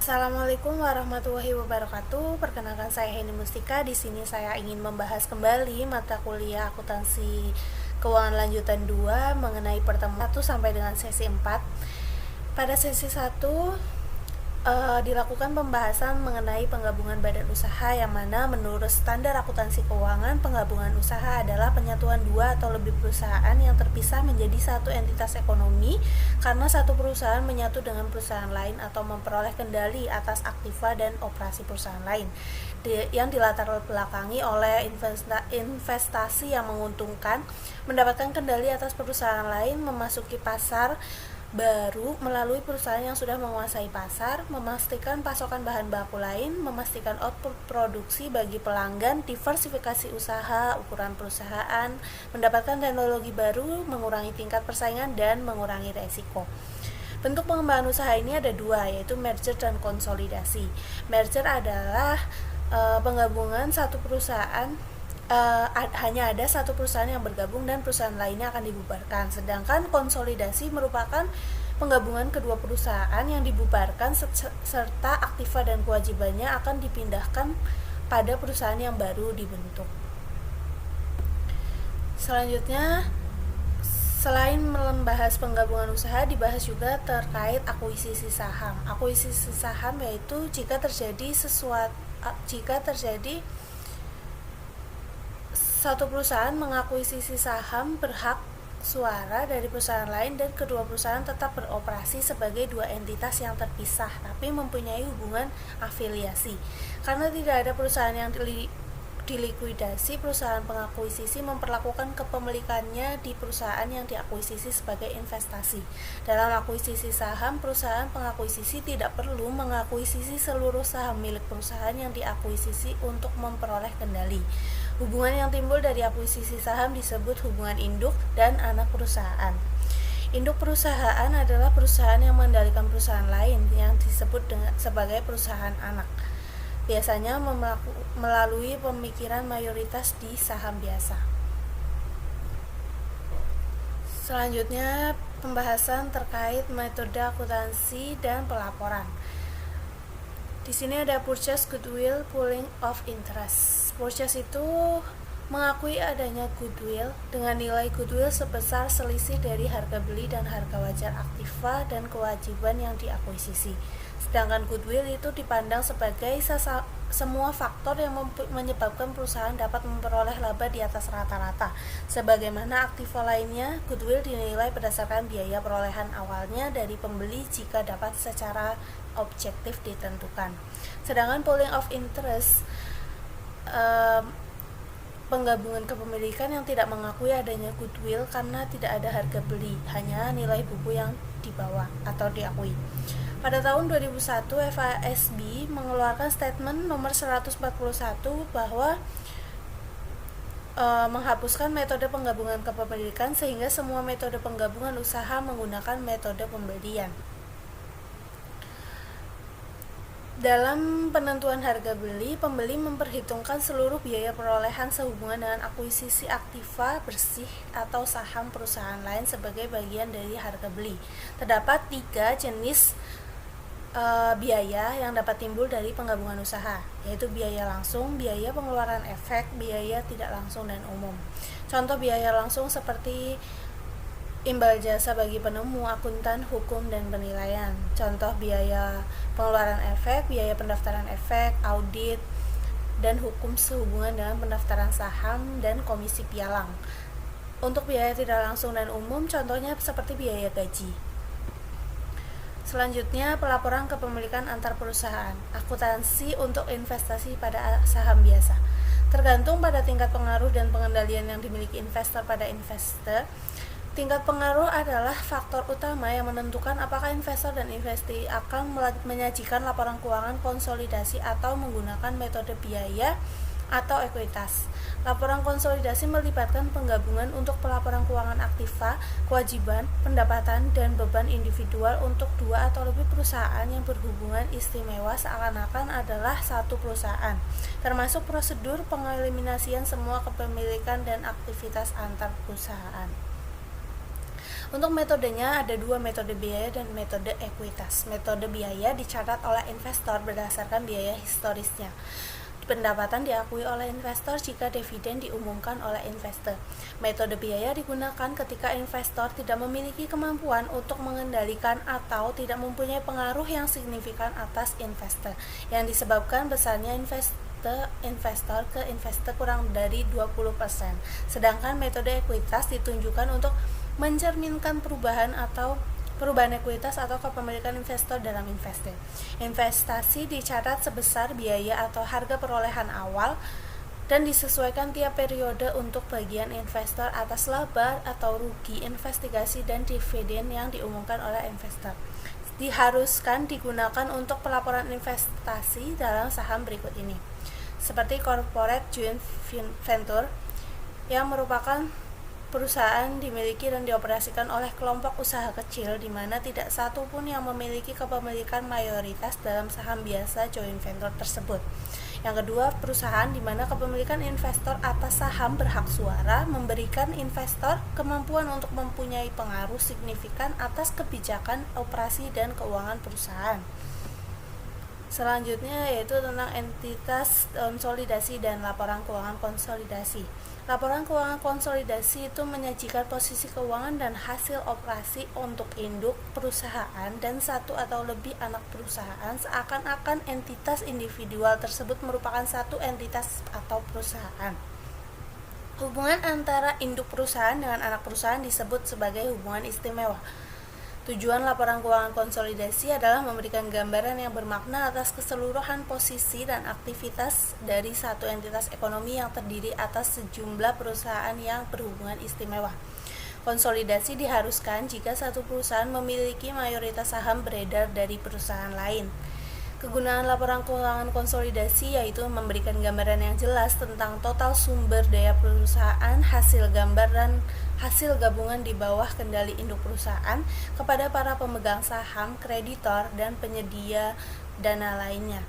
Assalamualaikum warahmatullahi wabarakatuh. Perkenalkan, saya Heni Mustika. Di sini saya ingin membahas kembali mata kuliah akuntansi keuangan lanjutan 2 mengenai pertemuan 1 sampai dengan sesi 4. Pada sesi 1 dilakukan pembahasan mengenai penggabungan badan usaha, yang mana menurut standar akuntansi keuangan, penggabungan usaha adalah penyatuan dua atau lebih perusahaan yang terpisah menjadi satu entitas ekonomi karena satu perusahaan menyatu dengan perusahaan lain atau memperoleh kendali atas aktiva dan operasi perusahaan lain yang dilatar belakangi oleh investasi yang menguntungkan, mendapatkan kendali atas perusahaan lain, memasuki pasar baru melalui perusahaan yang sudah menguasai pasar, memastikan pasokan bahan baku lain, memastikan output produksi bagi pelanggan, diversifikasi usaha, ukuran perusahaan, mendapatkan teknologi baru, mengurangi tingkat persaingan, dan mengurangi resiko. Bentuk pengembangan usaha ini ada dua, yaitu merger dan konsolidasi. Merger adalah penggabungan satu perusahaan, hanya ada satu perusahaan yang bergabung dan perusahaan lainnya akan dibubarkan. Sedangkan konsolidasi merupakan penggabungan kedua perusahaan yang dibubarkan serta aktiva dan kewajibannya akan dipindahkan pada perusahaan yang baru dibentuk. Selanjutnya, selain membahas penggabungan usaha, dibahas juga terkait akuisisi saham. Akuisisi saham yaitu jika terjadi satu perusahaan mengakuisisi saham berhak suara dari perusahaan lain dan kedua perusahaan tetap beroperasi sebagai dua entitas yang terpisah tapi mempunyai hubungan afiliasi. Karena tidak ada perusahaan yang dilikuidasi, perusahaan pengakuisisi memperlakukan kepemilikannya di perusahaan yang diakuisisi sebagai investasi. Dalam akuisisi saham, perusahaan pengakuisisi tidak perlu mengakuisisi seluruh saham milik perusahaan yang diakuisisi untuk memperoleh kendali. Hubungan yang timbul dari akuisisi saham disebut hubungan induk dan anak perusahaan. Induk perusahaan adalah perusahaan yang mengendalikan perusahaan lain yang disebut sebagai perusahaan anak. Biasanya melalui pemikiran mayoritas di saham biasa. Selanjutnya, pembahasan terkait metode akuntansi dan pelaporan. Di sini ada purchase goodwill, pooling of interest. Purchase itu mengakui adanya goodwill dengan nilai goodwill sebesar selisih dari harga beli dan harga wajar aktiva dan kewajiban yang diakuisisi. Sedangkan goodwill itu dipandang sebagai semua faktor yang menyebabkan perusahaan dapat memperoleh laba di atas rata-rata. Sebagaimana aktiva lainnya, goodwill dinilai berdasarkan biaya perolehan awalnya dari pembeli jika dapat secara objektif ditentukan. Sedangkan pooling of interest, penggabungan kepemilikan yang tidak mengakui adanya goodwill karena tidak ada harga beli, hanya nilai buku yang dibawa atau diakui. Pada tahun 2001, FASB mengeluarkan statement nomor 141 bahwa menghapuskan metode penggabungan kepemilikan sehingga semua metode penggabungan usaha menggunakan metode pembelian. Dalam penentuan harga beli, pembeli memperhitungkan seluruh biaya perolehan sehubungan dengan akuisisi aktiva bersih atau saham perusahaan lain sebagai bagian dari harga beli. Terdapat 3 jenis biaya yang dapat timbul dari penggabungan usaha, yaitu biaya langsung, biaya pengeluaran efek, biaya tidak langsung, dan umum. Contoh biaya langsung seperti imbal jasa bagi penemu, akuntan, hukum, dan penilaian. Contoh biaya pengeluaran efek, biaya pendaftaran efek, audit, dan hukum sehubungan dengan pendaftaran saham dan komisi pialang. Untuk biaya tidak langsung dan umum, contohnya seperti biaya gaji. Selanjutnya, pelaporan kepemilikan antar perusahaan. Akuntansi untuk investasi pada saham biasa. Tergantung pada tingkat pengaruh dan pengendalian yang dimiliki investor pada investor. Tingkat pengaruh adalah faktor utama yang menentukan apakah investor dan investasi akan menyajikan laporan keuangan konsolidasi atau menggunakan metode biaya atau ekuitas. Laporan konsolidasi melibatkan penggabungan untuk pelaporan keuangan aktiva, kewajiban, pendapatan, dan beban individual untuk 2 atau lebih perusahaan yang berhubungan istimewa seakan-akan adalah satu perusahaan, termasuk prosedur pengeliminasian semua kepemilikan dan aktivitas antar perusahaan. Untuk metodenya ada dua, metode biaya dan metode ekuitas. Metode biaya dicatat oleh investor berdasarkan biaya historisnya. Pendapatan diakui oleh investor jika dividen diumumkan oleh investor. Metode biaya digunakan ketika investor tidak memiliki kemampuan untuk mengendalikan atau tidak mempunyai pengaruh yang signifikan atas investor, yang disebabkan besarnya investor ke investor kurang dari 20%. Sedangkan metode ekuitas ditunjukkan untuk mencerminkan perubahan ekuitas atau kepemilikan investor dalam investasi dicatat sebesar biaya atau harga perolehan awal dan disesuaikan tiap periode untuk bagian investor atas laba atau rugi investigasi dan dividen yang diumumkan oleh investor. Diharuskan digunakan untuk pelaporan investasi dalam saham berikut ini, seperti corporate joint venture yang merupakan perusahaan dimiliki dan dioperasikan oleh kelompok usaha kecil di mana tidak satu pun yang memiliki kepemilikan mayoritas dalam saham biasa joint venture tersebut. Yang kedua, perusahaan di mana kepemilikan investor atas saham berhak suara memberikan investor kemampuan untuk mempunyai pengaruh signifikan atas kebijakan operasi dan keuangan perusahaan. Selanjutnya yaitu tentang entitas konsolidasi dan laporan keuangan konsolidasi. Laporan keuangan konsolidasi itu menyajikan posisi keuangan dan hasil operasi untuk induk perusahaan dan satu atau lebih anak perusahaan, seakan-akan entitas individual tersebut merupakan satu entitas atau perusahaan. Hubungan antara induk perusahaan dengan anak perusahaan disebut sebagai hubungan istimewa. Tujuan laporan keuangan konsolidasi adalah memberikan gambaran yang bermakna atas keseluruhan posisi dan aktivitas dari satu entitas ekonomi yang terdiri atas sejumlah perusahaan yang berhubungan istimewa. Konsolidasi diharuskan jika satu perusahaan memiliki mayoritas saham beredar dari perusahaan lain. Kegunaan laporan keuangan konsolidasi yaitu memberikan gambaran yang jelas tentang total sumber daya perusahaan, hasil gabungan di bawah kendali induk perusahaan kepada para pemegang saham, kreditor, dan penyedia dana lainnya.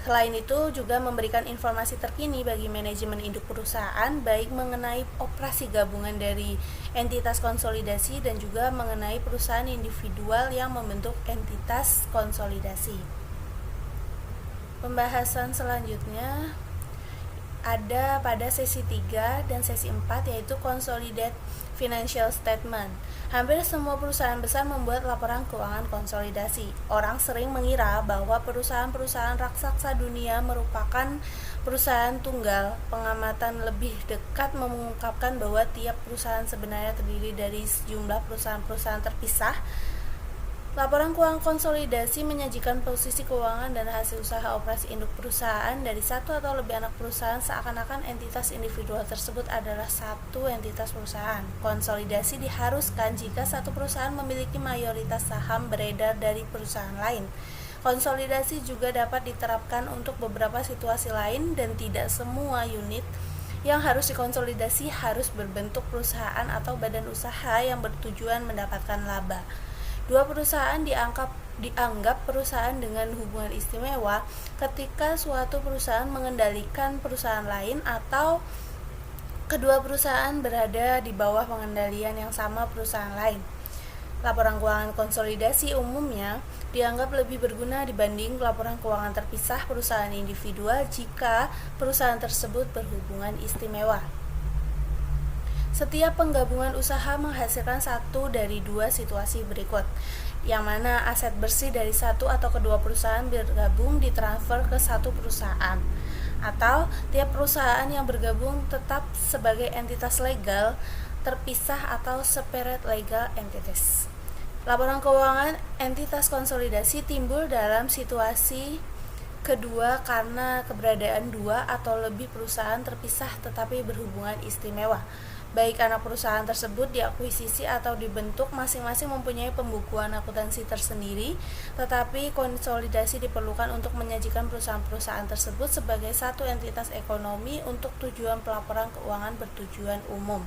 Selain itu juga memberikan informasi terkini bagi manajemen induk perusahaan, baik mengenai operasi gabungan dari entitas konsolidasi dan juga mengenai perusahaan individual yang membentuk entitas konsolidasi. Pembahasan selanjutnya ada pada sesi 3 dan sesi 4, yaitu Consolidated Financial Statement. Hampir semua perusahaan besar membuat laporan keuangan konsolidasi. Orang sering mengira bahwa perusahaan-perusahaan raksasa dunia merupakan perusahaan tunggal. Pengamatan lebih dekat mengungkapkan bahwa tiap perusahaan sebenarnya terdiri dari sejumlah perusahaan-perusahaan terpisah. Laporan keuangan konsolidasi menyajikan posisi keuangan dan hasil usaha operasi induk perusahaan dari satu atau lebih anak perusahaan, seakan-akan entitas individual tersebut adalah satu entitas perusahaan. Konsolidasi diharuskan jika satu perusahaan memiliki mayoritas saham beredar dari perusahaan lain. Konsolidasi juga dapat diterapkan untuk beberapa situasi lain dan tidak semua unit yang harus dikonsolidasi harus berbentuk perusahaan atau badan usaha yang bertujuan mendapatkan laba. Dua perusahaan dianggap perusahaan dengan hubungan istimewa ketika suatu perusahaan mengendalikan perusahaan lain atau kedua perusahaan berada di bawah pengendalian yang sama perusahaan lain. Laporan keuangan konsolidasi umumnya dianggap lebih berguna dibanding laporan keuangan terpisah perusahaan individual jika perusahaan tersebut berhubungan istimewa. Setiap penggabungan usaha menghasilkan satu dari dua situasi berikut, yang mana aset bersih dari satu atau kedua perusahaan bergabung ditransfer ke satu perusahaan, atau tiap perusahaan yang bergabung tetap sebagai entitas legal terpisah atau separate legal entities. Laporan keuangan entitas konsolidasi timbul dalam situasi kedua karena keberadaan dua atau lebih perusahaan terpisah tetapi berhubungan istimewa. Baik anak perusahaan tersebut diakuisisi atau dibentuk masing-masing mempunyai pembukuan akuntansi tersendiri, tetapi konsolidasi diperlukan untuk menyajikan perusahaan-perusahaan tersebut sebagai satu entitas ekonomi untuk tujuan pelaporan keuangan bertujuan umum.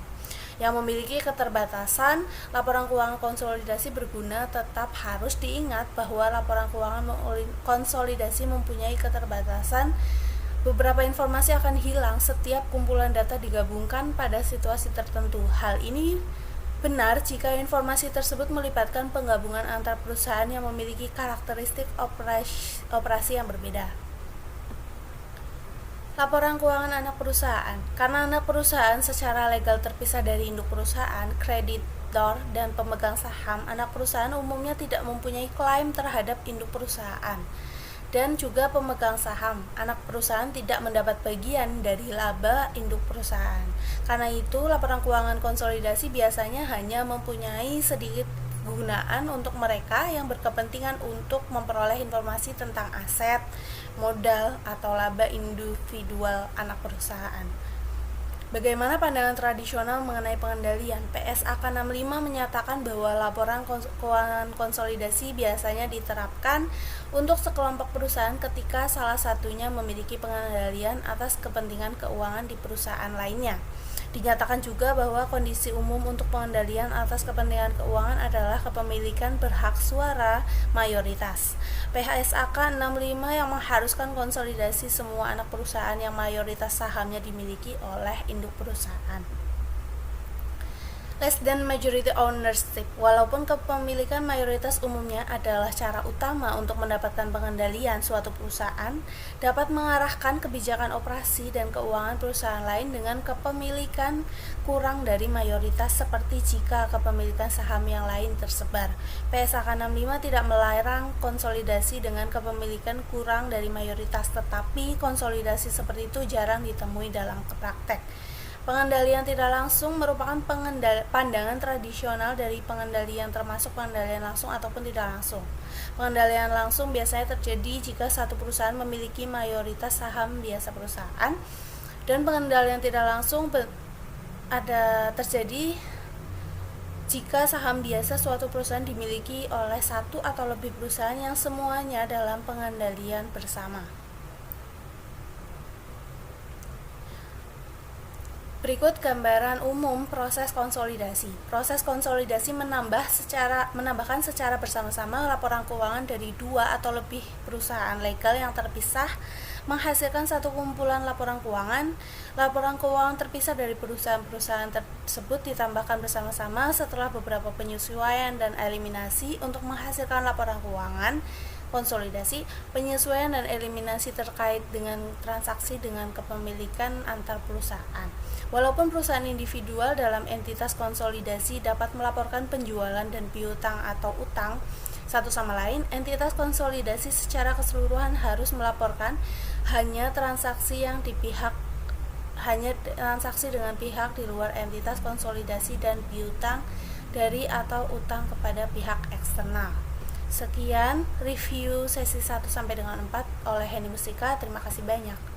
Yang memiliki keterbatasan, laporan keuangan konsolidasi berguna. Tetap harus diingat bahwa laporan keuangan konsolidasi mempunyai keterbatasan. Beberapa informasi akan hilang setiap kumpulan data digabungkan pada situasi tertentu. Hal ini Benar jika informasi tersebut melibatkan penggabungan antar perusahaan yang memiliki karakteristik operasi yang berbeda. Laporan keuangan anak perusahaan. Karena anak perusahaan secara legal terpisah dari induk perusahaan, kreditor, dan pemegang saham, anak perusahaan umumnya tidak mempunyai klaim terhadap induk perusahaan. Dan juga pemegang saham, anak perusahaan tidak mendapat bagian dari laba induk perusahaan. Karena itu, laporan keuangan konsolidasi biasanya hanya mempunyai sedikit gunaan untuk mereka yang berkepentingan untuk memperoleh informasi tentang aset, modal, atau laba individual anak perusahaan. Bagaimana pandangan tradisional mengenai pengendalian? PSAK 65 menyatakan bahwa laporan keuangan konsolidasi biasanya diterapkan untuk sekelompok perusahaan ketika salah satunya memiliki pengendalian atas kepentingan keuangan di perusahaan lainnya. Dinyatakan juga bahwa kondisi umum untuk pengendalian atas kepentingan keuangan adalah kepemilikan berhak suara mayoritas. PSAK 65 yang mengharuskan konsolidasi semua anak perusahaan yang mayoritas sahamnya dimiliki oleh induk perusahaan. Less than majority ownership. Walaupun kepemilikan mayoritas umumnya adalah cara utama untuk mendapatkan pengendalian suatu perusahaan, dapat mengarahkan kebijakan operasi dan keuangan perusahaan lain dengan kepemilikan kurang dari mayoritas seperti jika kepemilikan saham yang lain tersebar. PSAK 65 tidak melarang konsolidasi dengan kepemilikan kurang dari mayoritas, tetapi konsolidasi seperti itu jarang ditemui dalam praktek. Pengendalian tidak langsung merupakan pandangan tradisional dari pengendalian, termasuk pengendalian langsung ataupun tidak langsung. Pengendalian langsung biasanya terjadi jika satu perusahaan memiliki mayoritas saham biasa perusahaan, dan pengendalian tidak langsung terjadi jika saham biasa suatu perusahaan dimiliki oleh satu atau lebih perusahaan yang semuanya dalam pengendalian bersama. Berikut gambaran umum proses konsolidasi. Proses konsolidasi menambahkan secara bersama-sama laporan keuangan dari dua atau lebih perusahaan legal yang terpisah, menghasilkan satu kumpulan laporan keuangan. Laporan keuangan terpisah dari perusahaan-perusahaan tersebut ditambahkan bersama-sama setelah beberapa penyesuaian dan eliminasi untuk menghasilkan laporan keuangan konsolidasi. Penyesuaian dan eliminasi terkait dengan transaksi dengan kepemilikan antar perusahaan. Walaupun perusahaan individual dalam entitas konsolidasi dapat melaporkan penjualan dan piutang atau utang satu sama lain, entitas konsolidasi secara keseluruhan harus melaporkan hanya transaksi dengan pihak di luar entitas konsolidasi dan piutang dari atau utang kepada pihak eksternal. Sekian review sesi 1 sampai dengan 4 oleh Heni Mustika. Terima kasih banyak.